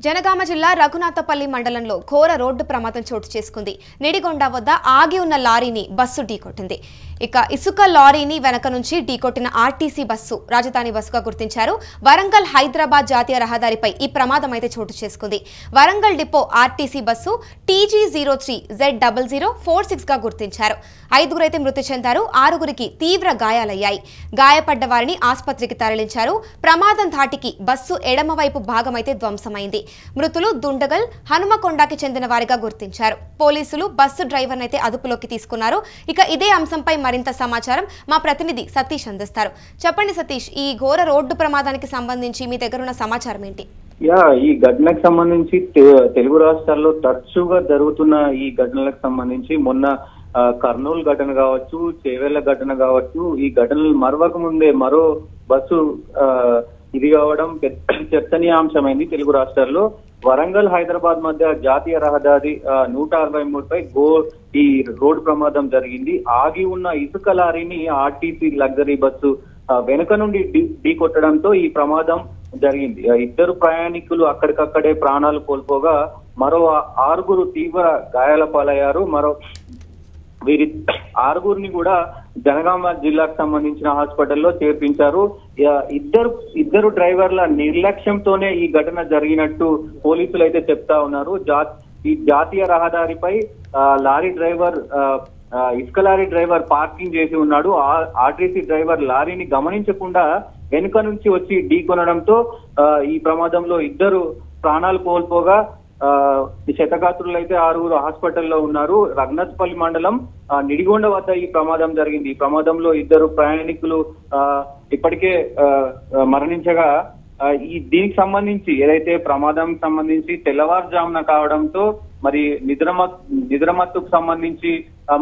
జనగామ జిల్లా రఘునాథపల్లి మండలంలో ఘోర రోడ్డు ప్రమాదం చోటు చేసుకుంది. నిడిగొండ వద్ద ఆగి ఉన్న లారీని బస్సు ఢీకొట్టింది. ఇక ఇసుక లారీని వెనక నుంచి ఢీకొట్టిన ఆర్టీసీ బస్సు రాజధాని బస్సుగా గుర్తించారు. వరంగల్ హైదరాబాద్ జాతీయ రహదారిపై ఈ ప్రమాదం అయితే చోటు చేసుకుంది. Warangal depot RTC bus TG03Z0046 గా గుర్తించారు. 5గురు అయితే మృతి చెందారు. 6గురికి తీవ్ర గాయాలయ్యాయి. గాయపడ్డ వారిని ఆసుపత్రికి తరలించారు. ప్రమాదం ధాటికి బస్సు ఎడమవైపు భాగం అయితే ధ్వంసమైంది. మృతులు దుండగల్ హనుమకొండకి చెందిన వారిగా గుర్తించారు. పోలీసులు బస్సు డ్రైవర్ని అయితే అదుపులోకి తీసుకున్నారు. ఇక ఇదే అంశంపై మరింత సమాచారం మా ప్రతినిధి సతీష్ అందిస్తారు. చెప్పండి సతీష్, ఈ ఘోర రోడ్డు ప్రమాదానికి సంబంధించి మీ దగ్గర ఉన్న సమాచారం ఏంటి? ఈ ఘటనకు సంబంధించి తెలుగు రాష్ట్రాల్లో తరచుగా జరుగుతున్న ఈ ఘటనలకు సంబంధించి మొన్న కర్నూలు ఘటన కావచ్చు, చేవెళ్ల ఘటన కావచ్చు, ఈ ఘటనలు మరవక ముందే మరో బస్సు ఇది కావడం చర్చనీయాంశమైంది. తెలుగు రాష్ట్రాల్లో వరంగల్ హైదరాబాద్ మధ్య జాతీయ రహదారి 163పై ఈ రోడ్డు ప్రమాదం జరిగింది. ఆగి ఉన్న ఇసుక లారీని ఆర్టీసీ లగ్జరీ బస్సు వెనుక నుండి ఢీ కొట్టడంతో ఈ ప్రమాదం జరిగింది. 2 ప్రయాణికులు అక్కడికక్కడే ప్రాణాలు కోల్పోగా మరో 6గురు తీవ్ర గాయాల పాలయ్యారు. వీరి 6గురిని కూడా జనగామ జిల్లాకు సంబంధించిన హాస్పిటల్లో చేర్పించారు. ఇద్దరు డ్రైవర్ల నిర్లక్ష్యంతోనే ఈ ఘటన జరిగినట్టు పోలీసులు అయితే చెప్తా ఉన్నారు. ఈ జాతీయ రహదారిపై ఇసుక లారీ డ్రైవర్ పార్కింగ్ చేసి ఉన్నాడు. ఆర్టీసీ డ్రైవర్ లారీని గమనించకుండా వెనుక నుంచి వచ్చి ఢీ కొనడంతో ఈ ప్రమాదంలో 2 ప్రాణాలు కోల్పోగా క్షతగాత్రులు అయితే 6గురు హాస్పిటల్లో ఉన్నారు. రఘునాథపల్లి మండలం నిడిగొండ వద్ద ఈ ప్రమాదం జరిగింది. ఈ ప్రమాదంలో 2 ప్రయాణికులు ఇప్పటికే మరణించగా దీనికి సంబంధించి ఏదైతే ప్రమాదం సంబంధించి తెల్లవారుజామున కావడంతో మరి నిద్రమత్తుకు సంబంధించి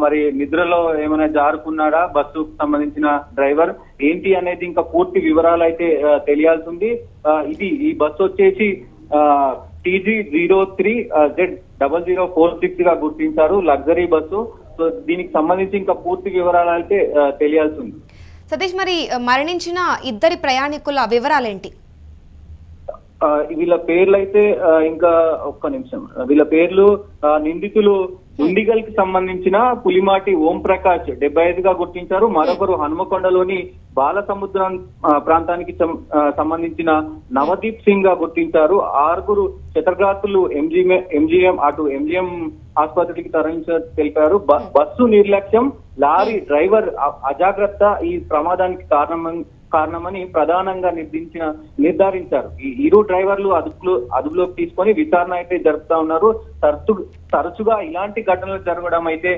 మరి నిద్రలో ఏమైనా జారుకున్నాడా బస్సుకు సంబంధించిన డ్రైవర్ ఏంటి అనేది ఇంకా పూర్తి వివరాలు అయితే తెలియాల్సి ఉంది. ఈ బస్సు వచ్చేసి TG03Z0046 గా గుర్తించారు, లగ్జరీ బస్సు. సో దీనికి సంబంధించి ఇంకా పూర్తి వివరాలు అయితే తెలియాల్సి ఉంది. సతీష్, మరి మరణించిన 2 ప్రయాణికుల వివరాలేంటి? వీళ్ళ పేర్లు అయితే ఇంకా ఒక్క నిమిషం. వీళ్ళ పేర్లు నిందితులు దుండిగల్ కి సంబంధించిన పులిమాటి ఓం ప్రకాష్ 75గా గుర్తించారు. మరొకరు హనుమకొండలోని బాలసముద్రం ప్రాంతానికి సంబంధించిన నవదీప్ సింగ్ గా గుర్తించారు. 6గురు క్షతగాత్రులు ఎంజీఎం ఆసుపత్రికి తరలించారు తెలిపారు. బస్సు నిర్లక్ష్యం, లారీ డ్రైవర్ అజాగ్రత్త ఈ ప్రమాదానికి కారణమని ప్రధానంగా నిర్ధారించారు. ఈ 2 డ్రైవర్లు అదుపులోకి తీసుకొని విచారణ అయితే జరుపుతా ఉన్నారు. తరచుగా ఇలాంటి ఘటనలు జరగడం అయితే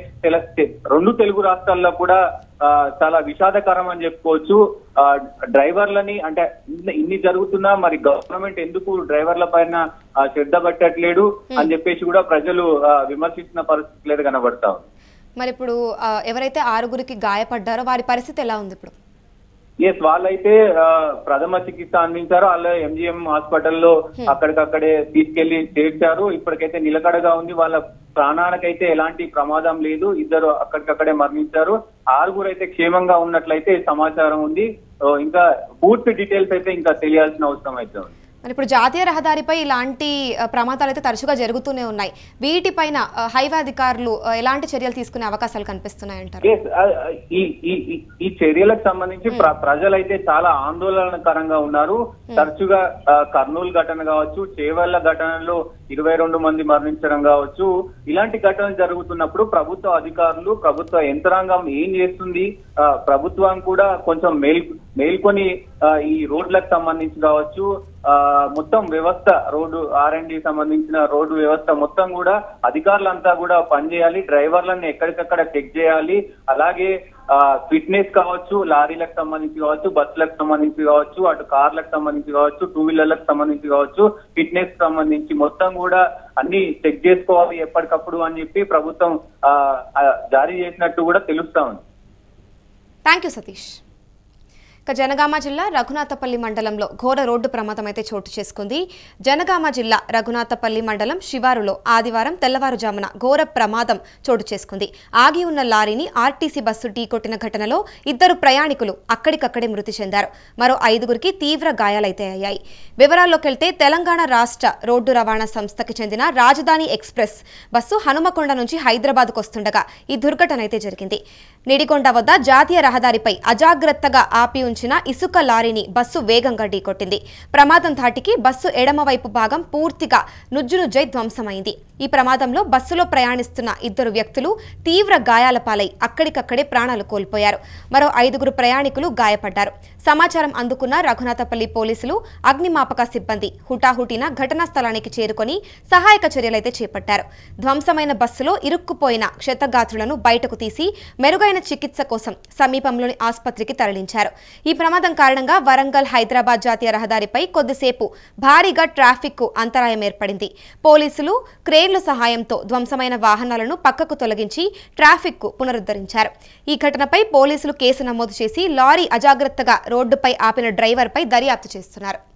2 తెలుగు రాష్ట్రాల్లో కూడా చాలా విషాదకరం అని చెప్పుకోవచ్చు. డ్రైవర్లని అంటే ఇన్ని జరుగుతున్నా మరి గవర్నమెంట్ ఎందుకు డ్రైవర్ల పైన శ్రద్ధ పెట్టట్లేదు అని చెప్పేసి కూడా ప్రజలు విమర్శించిన పరిస్థితులు అయితే కనబడతా ఉంది. మరి ఇప్పుడు ఎవరైతే 6గురికి గాయపడ్డారో వారి పరిస్థితి ఎలా ఉంది ఇప్పుడు? వాళ్ళైతే ప్రథమ చికిత్స అందించారు. అలా ఎంజీఎం హాస్పిటల్లో అక్కడికక్కడే తీసుకెళ్లి చేర్చారు. ఇప్పటికైతే నిలకడగా ఉంది. వాళ్ళ ప్రాణానికైతే ఎలాంటి ప్రమాదం లేదు. 2 అక్కడికక్కడే మరణించారు. 6గురు అయితే క్షేమంగా ఉన్నట్లయితే సమాచారం ఉంది. ఇంకా పూర్తి డీటెయిల్స్ అయితే ఇంకా తెలియాల్సిన అవసరం అయితే ఉంది. మరి ఇప్పుడు జాతీయ రహదారిపై ఇలాంటి ప్రమాదాలు అయితే తరచుగా జరుగుతూనే ఉన్నాయి. వీటిపైన హైవే అధికారులు ఎలాంటి చర్యలు తీసుకునే అవకాశాలు కనిపిస్తున్నాయంటారు? ఈ చర్యలకు సంబంధించి ప్రజలైతే చాలా ఆందోళనకరంగా ఉన్నారు. తరచుగా కర్నూలు ఘటన కావచ్చు, చేవెళ్ల ఘటనలో 22 మంది మరణించడం కావచ్చు, ఇలాంటి ఘటనలు జరుగుతున్నప్పుడు ప్రభుత్వ అధికారులు, ప్రభుత్వ యంత్రాంగం ఏం చేస్తుంది? ప్రభుత్వం కూడా కొంచెం మేల్కొని ఈ రోడ్లకు సంబంధించి కావచ్చు, మొత్తం వ్యవస్థ రోడ్డు R&D సంబంధించిన రోడ్డు వ్యవస్థ మొత్తం కూడా అధికారులంతా కూడా పనిచేయాలి. డ్రైవర్లను ఎక్కడికక్కడ చెక్ చేయాలి. అలాగే ఫిట్నెస్ కావచ్చు, లారీలకు సంబంధించి కావచ్చు, బస్సులకు సంబంధించి కావచ్చు, అటు కార్లకు సంబంధించి కావచ్చు, 2 వీలర్లకు సంబంధించి కావచ్చు, ఫిట్నెస్ సంబంధించి మొత్తం కూడా అన్ని చెక్ చేసుకోవాలి ఎప్పటికప్పుడు అని చెప్పి ప్రభుత్వం జారీ చేసినట్టు కూడా తెలుస్తా ఉంది. Thank you Satish. ఇక జనగామ జిల్లా రఘునాథపల్లి మండలంలో ఘోర రోడ్డు ప్రమాదం అయితే చోటు చేసుకుంది. జనగామ జిల్లా రఘునాథపల్లి మండలం శివారులో ఆదివారం తెల్లవారుజామున ఘోర ప్రమాదం చోటు చేసుకుంది. ఆగి ఉన్న లారీని ఆర్టీసీ బస్సు ఢీకొట్టిన ఘటనలో 2 ప్రయాణికులు అక్కడికక్కడే మృతి చెందారు. మరో 5గురికి తీవ్ర గాయాలైతే అయ్యాయి. వివరాల్లోకి వెళ్తే తెలంగాణ రాష్ట్ర రోడ్డు రవాణా సంస్థకి చెందిన రాజధాని ఎక్స్ప్రెస్ బస్సు హనుమకొండ నుంచి హైదరాబాద్కు వస్తుండగా ఈ దుర్ఘటన అయితే జరిగింది. నిడిగొండ వద్ద జాతీయ రహదారిపై అజాగ్రత్తగా ఆపి ఉంచిన ఇసుక లారీని బస్సు వేగంగా ఢీకొట్టింది. ప్రమాదం ధాటికి బస్సు ఎడమవైపు భాగం పూర్తిగా నుజ్జునుజ్జై ధ్వంసమైంది. ఈ ప్రమాదంలో బస్సులో ప్రయాణిస్తున్న 2 వ్యక్తులు తీవ్ర గాయాల పాలై అక్కడికక్కడే ప్రాణాలు కోల్పోయారు. మరో 5గురు ప్రయాణికులు గాయపడ్డారు. సమాచారం అందుకున్న రఘునాథపల్లి పోలీసులు, అగ్నిమాపక సిబ్బంది హుటాహుటిన ఘటనా స్థలానికి చేరుకొని సహాయక చర్యలైతే చేపట్టారు. ధ్వంసమైన బస్సులో ఇరుక్కుపోయిన క్షతగాత్రులను బయటకు తీసి మెరుగైన చికిత్స కోసం సమీపంలోని ఆసుపత్రికి తరలించారు. ఈ ప్రమాదం కారణంగా వరంగల్ హైదరాబాద్ జాతీయ రహదారిపై కొద్దిసేపు భారీగా ట్రాఫిక్ అంతరాయం ఏర్పడింది. పోలీసులు క్రేన్ల సహాయంతో ధ్వంసమైన వాహనాలను పక్కకు తొలగించి ట్రాఫిక్ పునరుద్ధరించారు. ఈ ఘటనపై పోలీసులు కేసు నమోదు చేసి లారీ అజాగ్రత్తగా రోడ్డుపై ఆపిన డ్రైవర్పై దర్యాప్తు చేస్తున్నారు.